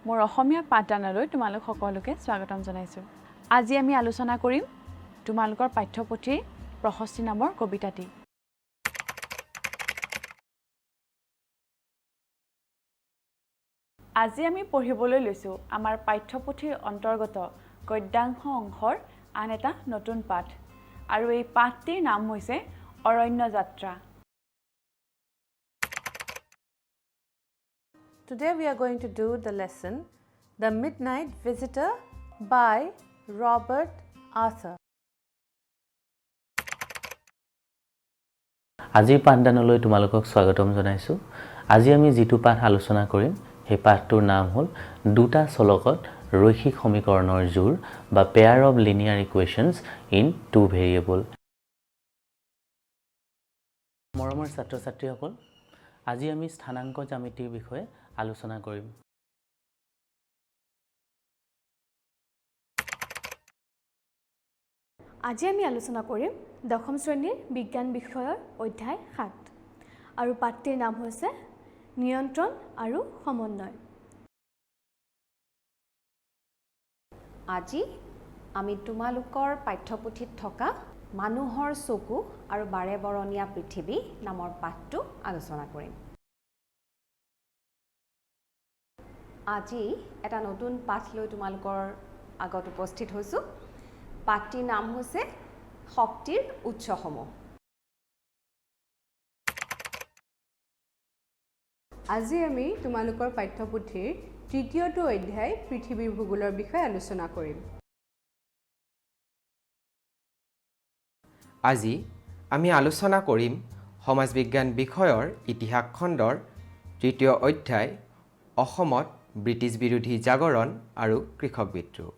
মোৰ অসমীয়া পাঠদানলৈ তোমালোক সকলোকে স্বাগতম জনাইছোঁ। আজি আমি আলোচনা কৰিম তোমালোকৰ পাঠ্যপুথিৰ প্ৰশস্তি নামৰ কবিতাটি। আজি আমি পঢ়িবলৈ লৈছোঁ আমাৰ পাঠ্যপুথিৰ অন্তৰ্গত গদ্যাংশ অংশৰ আন এটা নতুন পাঠ, আৰু এই পাঠটিৰ নাম হৈছে অৰণ্য যাত্ৰা। Today we are going to do the lesson The Midnight Visitor by Robert Arthur. আজিৰ পাঠদানলৈ তোমালোকক স্বাগতম জনাইছোঁ। আজি আমি যিটো পাঠ আলোচনা কৰিম সেই পাঠটোৰ নাম হ'ল দুটা চলকত ৰৈখিক সমীকৰণৰ জোৰ বা pair of linear equations in two variable. মৰমৰ ছাত্ৰ ছাত্ৰীসকল, আজি আমি স্থানাংক জ্যামিতিৰ বিষয়ে আলোচনা কৰিম। আজি আমি আলোচনা কৰিম দশম শ্ৰেণীৰ বিজ্ঞান বিষয়ৰ অধ্যায় 7 আৰু পাঠটিৰ নাম হৈছে নিয়ন্ত্ৰণ আৰু সমন্বয়। আজি আমি তোমালোকৰ পাঠ্যপুথিত থকা মানুহৰ চকু আৰু বাৰে বৰণীয়া পৃথিৱী নামৰ পাঠটো আলোচনা কৰিম। আজি এটা নতুন পাঠ লৈ তোমালোকৰ আগত উপস্থিত হৈছোঁ। পাঠটিৰ নাম হৈছে শক্তিৰ উৎসসমূহ। আজি আমি তোমালোকৰ পাঠ্যপুথিৰ তৃতীয়টো অধ্যায় পৃথিৱীৰ ভূগোলৰ বিষয়ে আলোচনা কৰিম। আজি আমি আলোচনা কৰিম সমাজ বিজ্ঞান বিষয়ৰ ইতিহাস খণ্ডৰ তৃতীয় অধ্যায় অসমত ব্ৰিটিছ বিৰোধী জাগৰণ আৰু কৃষক বিদ্ৰোহ।